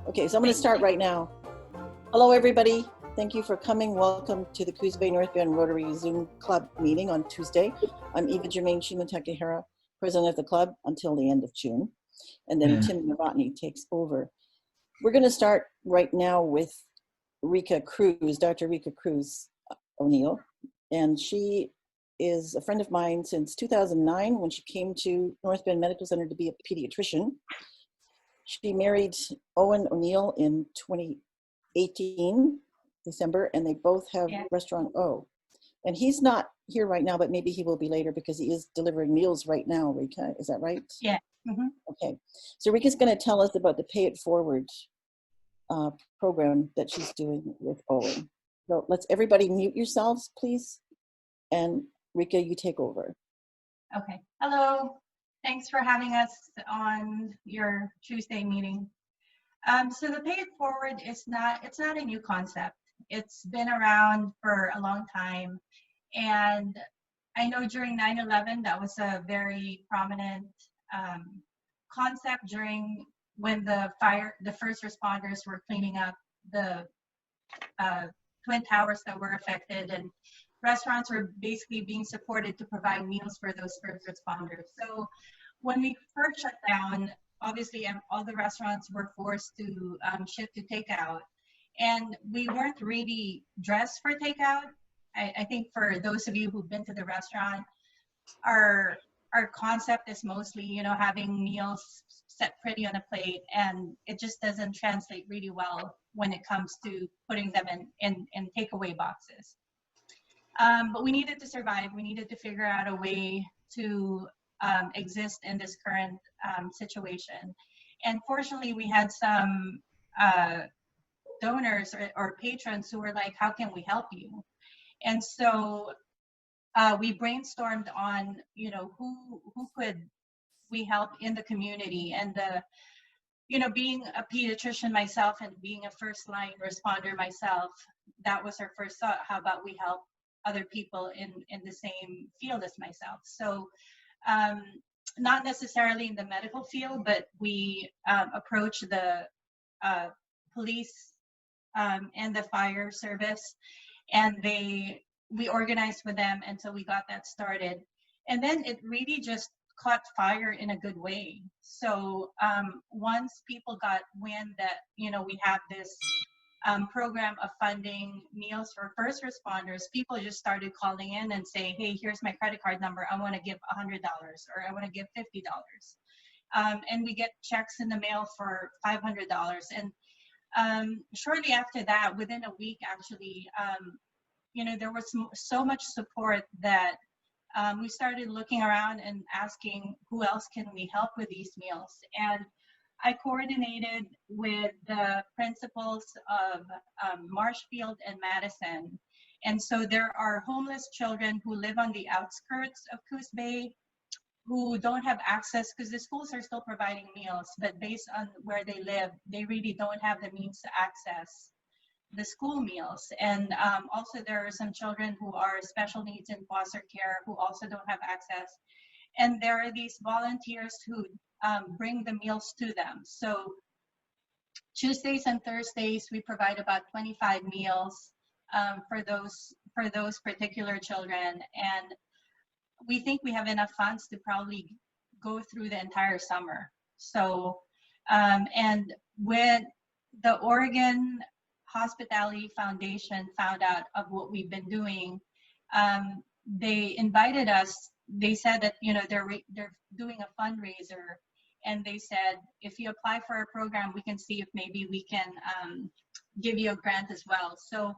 Okay, so I'm going to start right now. Hello, everybody. Thank you for coming. Welcome to the Coos Bay North Bend Rotary Zoom Club meeting on Tuesday. I'm Eva Germain Shimatakahara, president of the club until the end of June. And then Tim Novotny takes over. We're going to start right now with Rika Cruz, Dr. Rika Cruz O'Neill. And she is a friend of mine since 2009 when she came to North Bend Medical Center to be a pediatrician. She married Owen O'Neill in 2018, December, and they both have Restaurant O. And he's not here right now, but maybe he will be later because he is delivering meals right now, Rika. Is that right? Yeah. Mm-hmm. Okay. So Rika's going to tell us about the Pay It Forward program that she's doing with Owen. So let's everybody mute yourselves, please. And Rika, you take over. Okay. Hello. Thanks for having us on your Tuesday meeting. So the Pay It Forward it's not a new concept. It's been around for a long time. And I know during 9/11, that was a very prominent concept during when the first responders were cleaning up the Twin Towers that were affected, and restaurants were basically being supported to provide meals for those first responders. So when we first shut down, obviously all the restaurants were forced to shift to takeout, and we weren't really dressed for takeout. I think for those of you who've been to the restaurant, our concept is mostly, having meals set pretty on a plate, and it just doesn't translate really well when it comes to putting them in takeaway boxes. But we needed to survive. We needed to figure out a way to exist in this current situation. And fortunately, we had some donors or patrons who were like, how can we help you? And so we brainstormed on, who could we help in the community. And being a pediatrician myself and being a first line responder myself, that was our first thought. How about we help other people in the same field as myself? So not necessarily in the medical field, but we approached the police and the fire service, and we organized with them until we got that started. And then it really just caught fire in a good way. So once people got wind that, we have this program of funding meals for first responders, people just started calling in and saying, hey, here's my credit card number. I want to give $100 or I want to give $50. And we get checks in the mail for $500. And shortly after that, within a week, actually, there was so much support that we started looking around and asking who else can we help with these meals. And I coordinated with the principals of Marshfield and Madison. And so there are homeless children who live on the outskirts of Coos Bay who don't have access, because the schools are still providing meals, but based on where they live, they really don't have the means to access the school meals. And also there are some children who are special needs in foster care who also don't have access. And there are these volunteers who bring the meals to them. So Tuesdays and Thursdays, we provide about 25 meals for those particular children. And we think we have enough funds to probably go through the entire summer. So, and when the Oregon Hospitality Foundation found out of what we've been doing, they invited us. They said that, they're doing a fundraiser, and they said, if you apply for our program, we can see if maybe we can give you a grant as well. So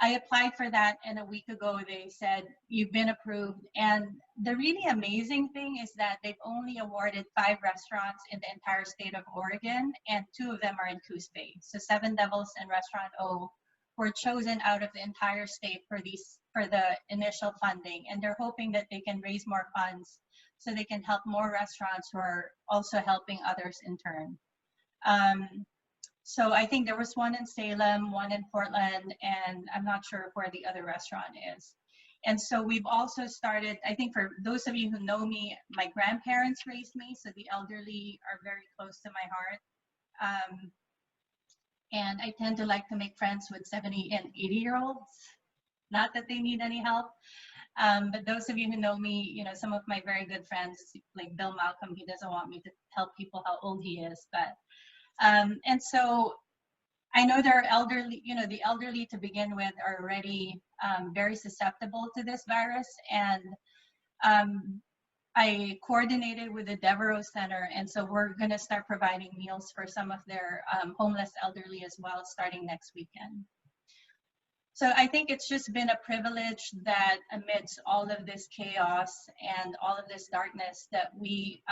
I applied for that, and a week ago they said, you've been approved. And the really amazing thing is that they've only awarded 5 restaurants in the entire state of Oregon, and 2 of them are in Coos Bay. So Seven Devils and Restaurant O were chosen out of the entire state for the initial funding. And they're hoping that they can raise more funds so they can help more restaurants who are also helping others in turn. So I think there was one in Salem, one in Portland, and I'm not sure where the other restaurant is. And so we've also started, I think for those of you who know me, my grandparents raised me, so the elderly are very close to my heart. And I tend to like to make friends with 70 and 80-year-olds. Not that they need any help, but those of you who know me, you know, some of my very good friends, like Bill Malcolm, he doesn't want me to tell people how old he is, but, and so I know there are elderly, you know, the elderly to begin with are already very susceptible to this virus. And I coordinated with the Devereaux Center, and so we're going to start providing meals for some of their homeless elderly as well, starting next weekend. So I think it's just been a privilege that amidst all of this chaos and all of this darkness that we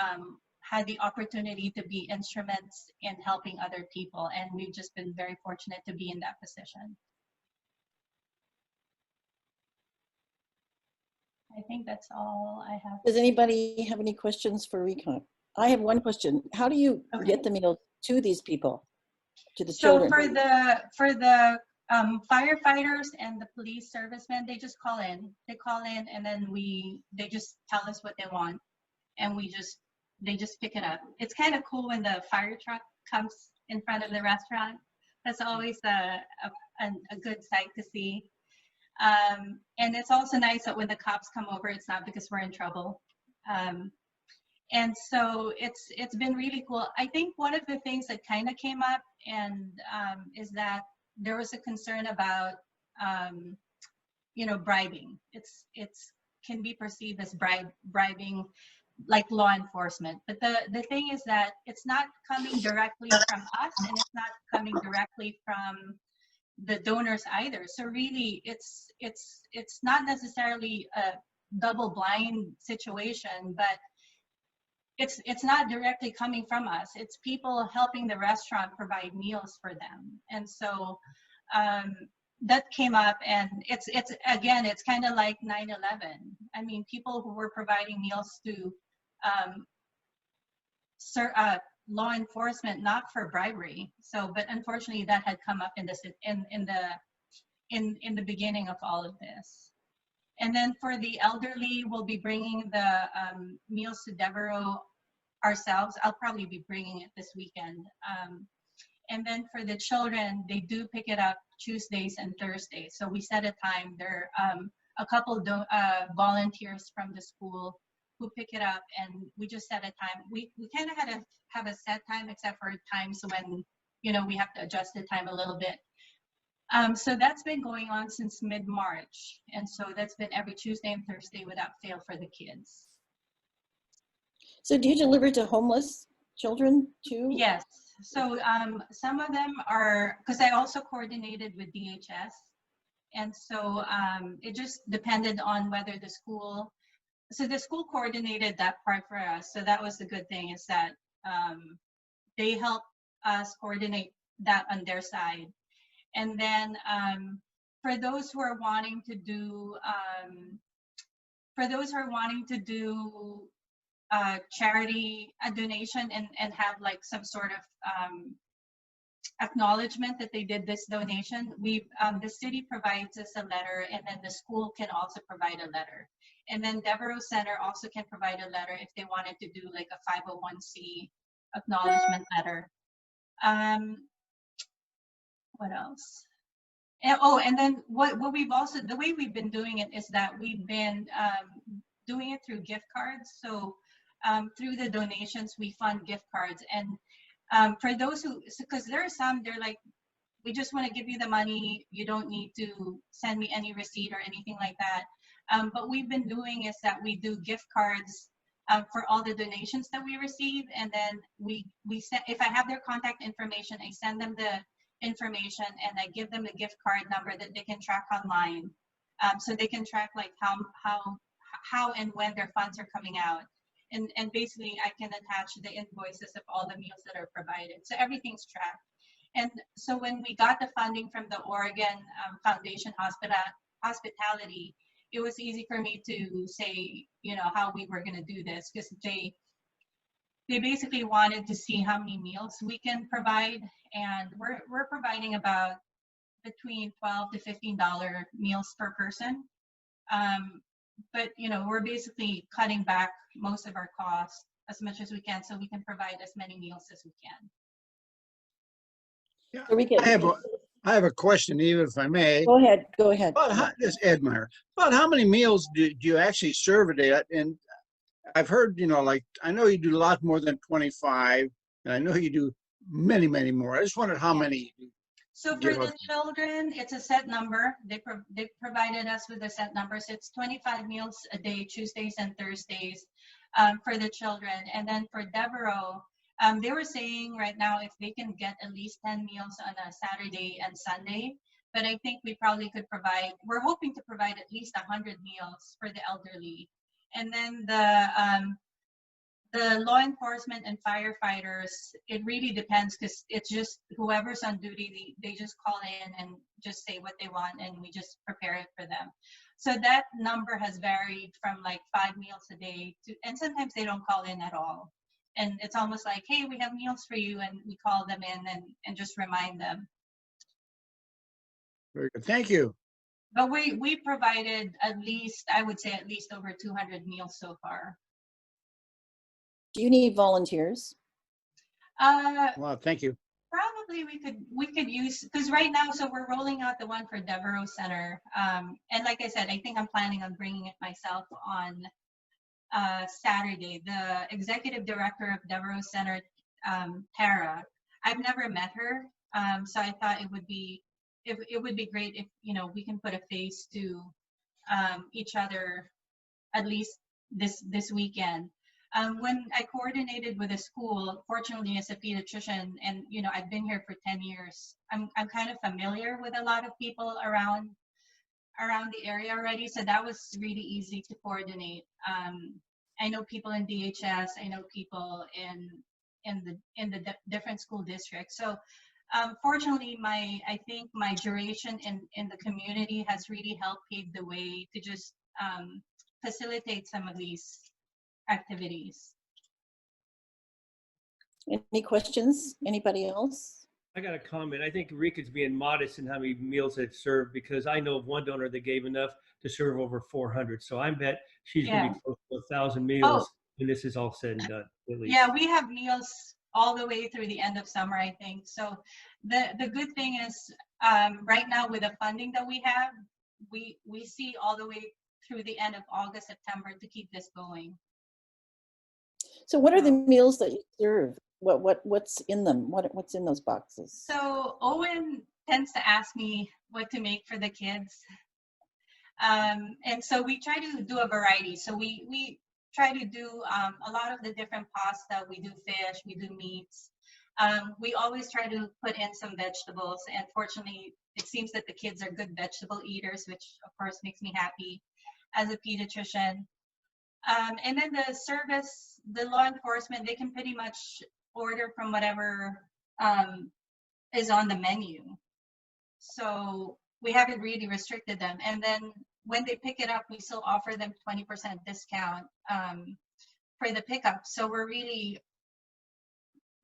had the opportunity to be instruments in helping other people. And we've just been very fortunate to be in that position. I think that's all I have. Does anybody have any questions for Recon? I have one question. How do you get the meals to these people, to the children? So for the firefighters and the police servicemen, they just call in. They call in, and then they just tell us what they want, and they just pick it up. It's kind of cool when the fire truck comes in front of the restaurant. That's always a good sight to see. And it's also nice that when the cops come over, it's not because we're in trouble. And so it's been really cool. I think one of the things that kind of came up and is that there was a concern about you know, bribing. It's can be perceived as bribing, like law enforcement. But the thing is that it's not coming directly from us, and it's not coming directly from the donors either. So really, it's not necessarily a double blind situation, but it's not directly coming from us. It's people helping the restaurant provide meals for them. And so that came up, and it's again, it's kind of like 9/11. I mean, people who were providing meals to law enforcement, not for bribery. So, but unfortunately, that had come up in the beginning of all of this. And then for the elderly, we'll be bringing the meals to Devereaux ourselves. I'll probably be bringing it this weekend. And then for the children, they do pick it up Tuesdays and Thursdays. So we set a time. There are a couple volunteers from the school who pick it up, and we just set a time. We kind of had to have a set time, except for times when, you know, we have to adjust the time a little bit. So that's been going on since mid-March. And so that's been every Tuesday and Thursday without fail for the kids. So do you deliver to homeless children too? Yes. So some of them are, because I also coordinated with DHS. And so it just depended on whether the school, so the school coordinated that part for us. So that was the good thing, is that they helped us coordinate that on their side. And then for those who are wanting to do, charity donation and have like some sort of acknowledgement that they did this donation, the city provides us a letter, and then the school can also provide a letter. And then Devereaux Center also can provide a letter if they wanted to do like a 501c acknowledgement letter. What else? And then what we've also, the way we've been doing it is that we've been doing it through gift cards. So through the donations, we fund gift cards. And for those who, because there are some, they're like, we just want to give you the money. You don't need to send me any receipt or anything like that. But we've been doing is that we do gift cards for all the donations that we receive. And then we send, if I have their contact information, I send them the information, and I give them a gift card number that they can track online. So they can track like how and when their funds are coming out. And basically I can attach the invoices of all the meals that are provided. So everything's tracked. And so when we got the funding from the Oregon Foundation Hospitality, it was easy for me to say, you know, how we were going to do this, because they basically wanted to see how many meals we can provide. And we're providing about between $12 to $15 meals per person. But, you know, we're basically cutting back most of our costs as much as we can, so we can provide as many meals as we can. Yeah, So Rika, I have a question, even if I may. go ahead, go ahead. This is Ed Meyer. About how many meals do you actually serve a day? And I've heard, like, I know you do a lot more than 25, and I know you do many, many more. I just wondered how Yeah. many you So for give the up. children, it's a set number. They provided us with a set number. So it's 25 meals a day, Tuesdays and Thursdays, for the children. And then for Devereaux, they were saying right now if they can get at least 10 meals on a Saturday and Sunday. But I think we probably could provide, we're hoping to provide at least 100 meals for the elderly. And then the law enforcement and firefighters, it really depends because it's just whoever's on duty, they just call in and just say what they want and we just prepare it for them. So that number has varied from like 5 meals a day to, and sometimes they don't call in at all. And it's almost like, hey, we have meals for you, and we call them in and just remind them. Very good. Thank you. But we provided at least, I would say at least over 200 meals so far. Do you need volunteers? Well, thank you. Probably we could use, because right now, so we're rolling out the one for Devereaux Center. And like I said, I think I'm planning on bringing it myself on Saturday. The executive director of Devereaux Center, Tara, I've never met her. So I thought it would be great if, we can put a face to each other at least this weekend. When I coordinated with a school, fortunately as a pediatrician, and I've been here for 10 years, I'm kind of familiar with a lot of people around the area already, so that was really easy to coordinate. I know people in DHS, I know people in the different school districts. So fortunately, I think my duration in the community has really helped pave the way to just facilitate some of these activities. Any questions? Anybody else? I got a comment. I think Rika's being modest in how many meals they've served, because I know of one donor that gave enough to serve over 400. So I bet she's going to be close to 1,000 meals when this is all said and done, at least. Yeah, we have meals all the way through the end of summer, I think. So the good thing is right now with the funding that we have, we see all the way through the end of August, September to keep this going. So what are the meals that you serve? What's in them? What's in those boxes? So Owen tends to ask me what to make for the kids. And so we try to do a variety. So we try to do a lot of the different pasta. We do fish, we do meats. We always try to put in some vegetables. And fortunately, it seems that the kids are good vegetable eaters, which of course makes me happy as a pediatrician. And then the service, the law enforcement, they can pretty much order from whatever is on the menu. So we haven't really restricted them. And then when they pick it up, we still offer them 20% discount for the pickup. So we're really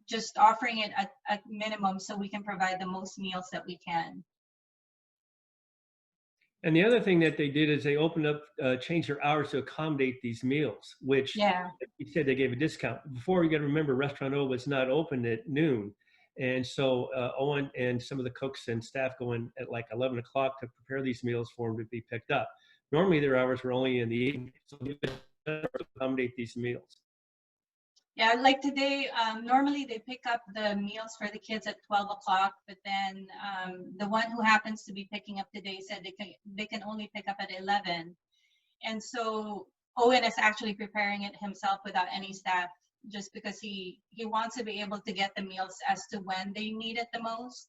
just offering it at minimum so we can provide the most meals that we can. And the other thing that they did is they opened up, changed their hours to accommodate these meals, which like you said, they gave a discount. Before, you got to remember, Restaurant O was not open at noon. And so Owen and some of the cooks and staff go in at like 11 o'clock to prepare these meals for them to be picked up. Normally their hours were only in the evening, so they accommodate these meals. Yeah, like today, normally they pick up the meals for the kids at 12 o'clock, but then the one who happens to be picking up today said they can only pick up at 11. And so Owen is actually preparing it himself without any staff, just because he wants to be able to get the meals as to when they need it the most.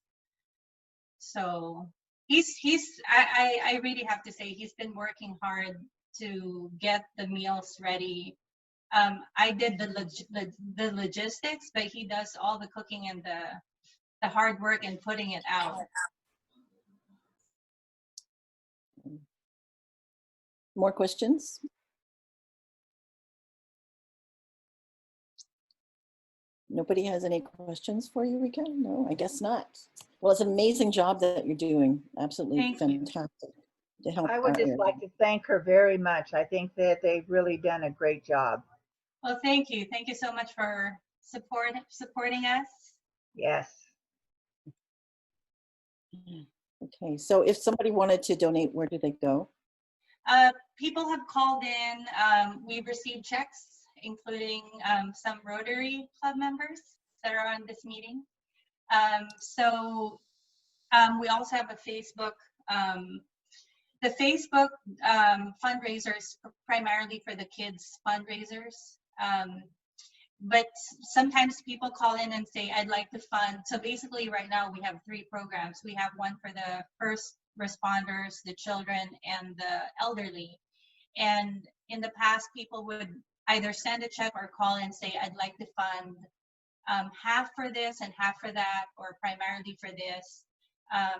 So I really have to say he's been working hard to get the meals ready. I did the logistics, but he does all the cooking and the hard work and putting it out. More questions? Nobody has any questions for you, Rika? No, I guess not. Well, it's an amazing job that you're doing. Absolutely fantastic to help. I would just like to thank her very much. I think that they've really done a great job. Well, thank you. Thank you so much for supporting us. Yes. Okay, so if somebody wanted to donate, where do they go? People have called in. We've received checks, including some Rotary Club members that are on this meeting. We also have a Facebook. The Facebook fundraiser is primarily for the kids' fundraisers. But sometimes people call in and say, I'd like to fund. So basically right now we have 3 programs. We have one for the first responders, the children, and the elderly. And in the past, people would either send a check or call and say, I'd like to fund half for this and half for that, or primarily for this.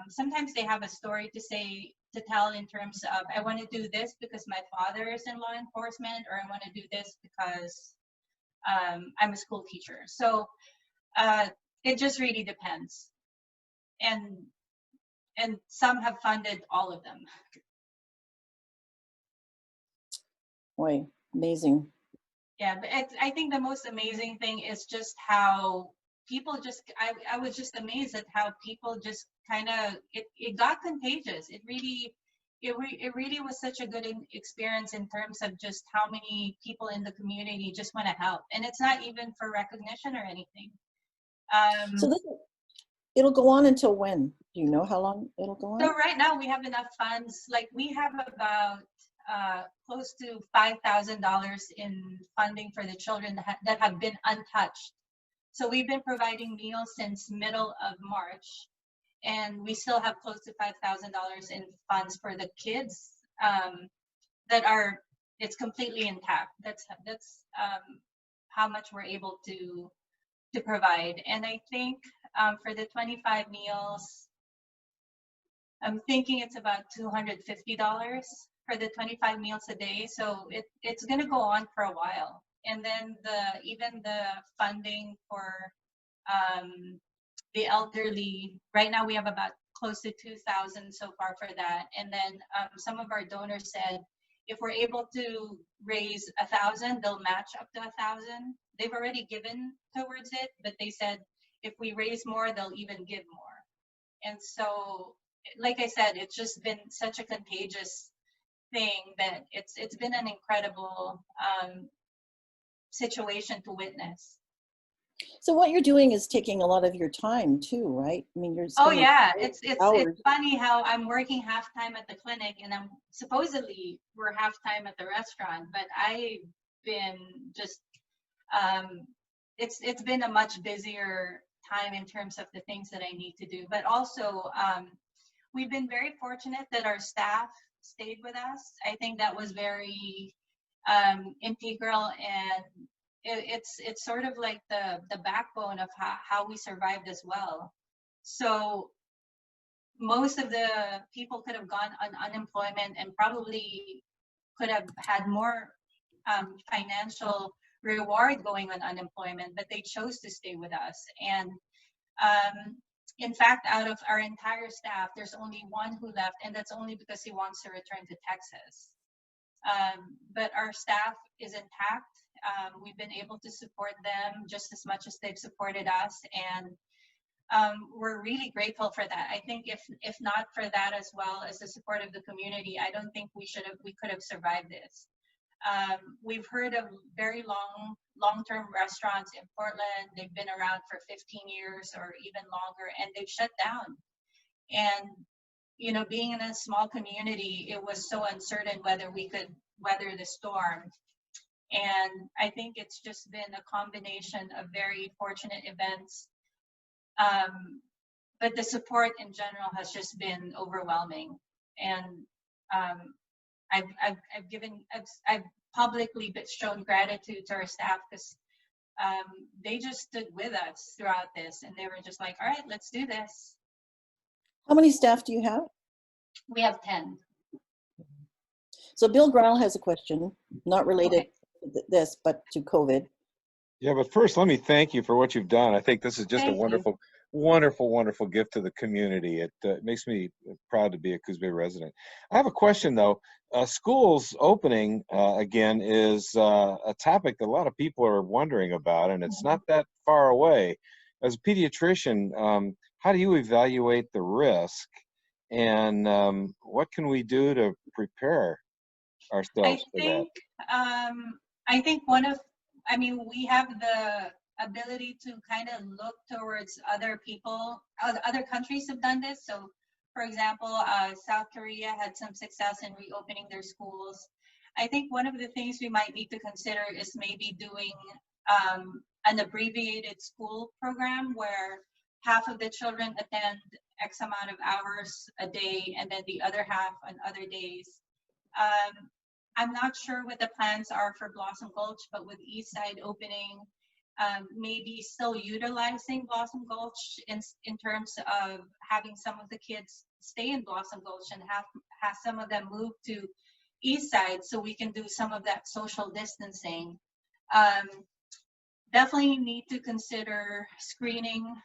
Sometimes they have a story to tell in terms of, I want to do this because my father is in law enforcement, or I want to do this because I'm a school teacher. So it just really depends. And some have funded all of them. Boy, amazing. Yeah, but I think the most amazing thing is just how people I was just amazed at how people just kind of, it got contagious. It really was such a good experience in terms of just how many people in the community just want to help. And it's not even for recognition or anything. So it'll go on until when? Do you know how long it'll go on? So right now we have enough funds. Like we have about close to $5,000 in funding for the children that have been untouched. So we've been providing meals since middle of March, and we still have close to $5,000 in funds for the kids it's completely intact. That's how much we're able to provide. And I think for the 25 meals, I'm thinking it's about $250 for the 25 meals a day. So it's going to go on for a while. And then even the funding for the elderly, right now we have about close to 2,000 so far for that. And then some of our donors said, if we're able to raise 1,000, they'll match up to 1,000. They've already given towards it, but they said, if we raise more, they'll even give more. And so, like I said, it's just been such a contagious thing that it's been an incredible situation to witness. So what you're doing is taking a lot of your time too, right? I mean, you're Oh yeah, it's hours. funny how I'm working half time at the clinic and I'm supposedly we're half time at the restaurant, but I've been just it's been a much busier time in terms of the things that I need to do. But also we've been very fortunate that our staff stayed with us. I think that was very integral, and it's sort of like the backbone of how we survived as well. So most of the people could have gone on unemployment and probably could have had more financial reward going on unemployment, but they chose to stay with us. And in fact, out of our entire staff, there's only one who left, and that's only because he wants to return to Texas. But our staff is intact. We've been able to support them just as much as they've supported us, and we're really grateful for that. I think if not for that, as well as the support of the community, I don't think we could have survived this. We've heard of very long-term restaurants in Portland. They've been around for 15 years or even longer, and they've shut down. And you know, being in a small community, it was so uncertain whether we could weather the storm. And I think it's just been a combination of very fortunate events. But the support in general has just been overwhelming. And I've publicly shown gratitude to our staff because they just stood with us throughout this, and they were just like, all right, let's do this. How many staff do you have? We have 10. So Bill Gryle has a question, not related to this, but to COVID. Yeah, but first, let me thank you for what you've done. I think this is just a wonderful, wonderful gift to the community. It makes me proud to be a Coos Bay resident. I have a question, though. Schools opening again is a topic that a lot of people are wondering about, and it's not that far away. As a pediatrician, how do you evaluate the risk, and what can we do to prepare ourselves for that? I think we have the ability to kind of look towards other people, other countries have done this. So for example, South Korea had some success in reopening their schools. I think one of the things we might need to consider is maybe doing an abbreviated school program where half of the children attend X amount of hours a day and then the other half on other days. I'm not sure what the plans are for Blossom Gulch, but with East Side opening, maybe still utilizing Blossom Gulch in terms of having some of the kids stay in Blossom Gulch and have some of them move to East Side so we can do some of that social distancing. Definitely need to consider screening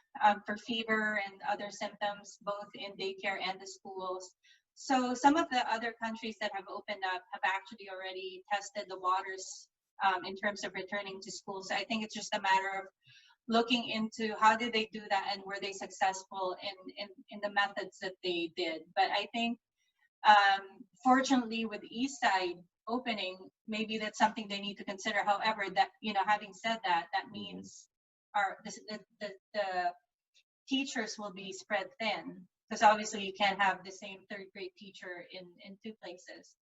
for fever and other symptoms, both in daycare and the schools. So some of the other countries that have opened up have actually already tested the waters in terms of returning to school. So I think it's just a matter of looking into how did they do that and were they successful in the methods that they did. But I think fortunately with East Side opening, maybe that's something they need to consider. However, that, having said that, that means the teachers will be spread thin, because obviously you can't have the same third grade teacher in two places.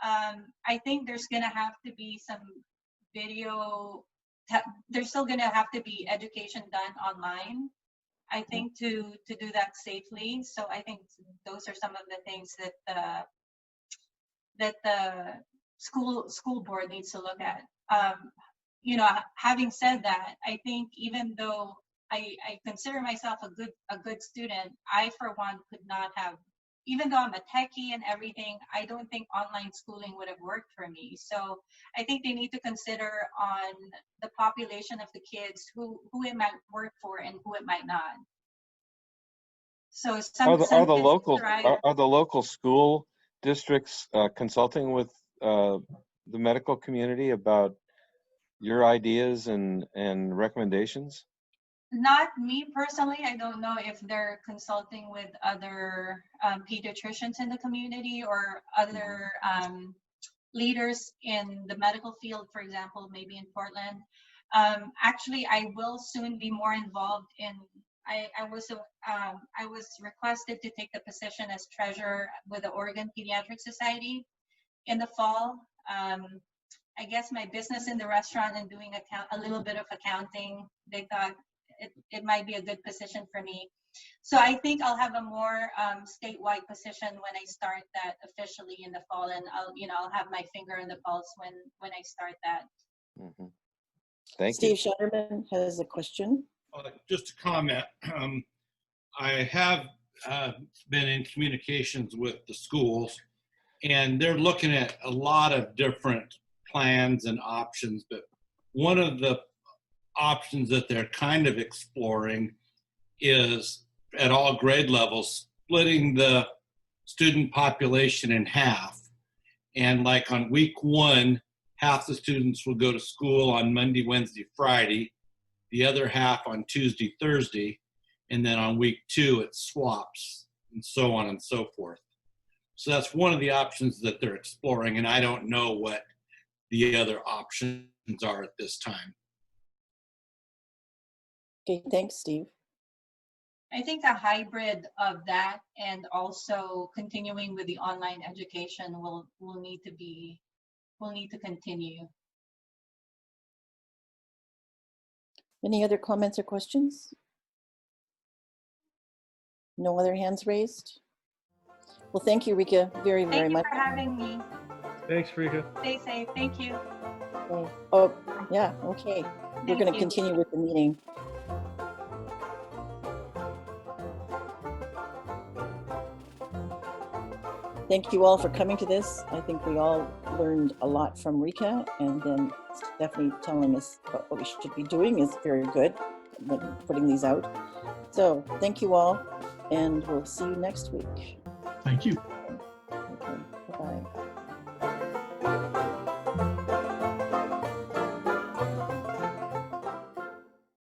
I think there's going to have to be some video, there's still going to have to be education done online, I think, to do that safely. So I think those are some of the things that the school board needs to look at. Having said that, I think even though I consider myself a good student, I for one could not have, even though I'm a techie and everything, I don't think online schooling would have worked for me. So I think they need to consider on the population of the kids who it might work for and who it might not. So Are the local school districts consulting with the medical community about your ideas and recommendations? Not me personally. I don't know if they're consulting with other pediatricians in the community or other leaders in the medical field, for example, maybe in Portland. Actually, I will soon be more involved in, I was requested to take the position as treasurer with the Oregon Pediatric Society in the fall. I guess my business in the restaurant and doing a little bit of accounting, they thought it might be a good position for me. So I think I'll have a more statewide position when I start that officially in the fall, and I'll have my finger on the pulse when I start that. Mm-hmm. Thank you. Steve Shutterman has a question. Just a comment. I have been in communications with the schools, and they're looking at a lot of different plans and options, but one of the options that they're kind of exploring is at all grade levels, splitting the student population in half. And like on week 1, half the students will go to school on Monday, Wednesday, Friday, the other half on Tuesday, Thursday, and then on week 2 it swaps, and so on and so forth. So that's one of the options that they're exploring, and I don't know what the other options are at this time. Okay, thanks, Steve. I think a hybrid of that and also continuing with the online education will need to continue. Any other comments or questions? No other hands raised? Well, thank you, Rika, very much. Thank you for having me. Thanks, Rika. Stay safe. Thank you. Okay. Oh, yeah, okay. We're going to you. continue with the meeting. Thank you all for coming to this. I think we all learned a lot from Rika, and then Stephanie telling us what we should be doing is very good, like putting these out. So thank you all, and we'll see you next week. Thank you. Okay, bye-bye.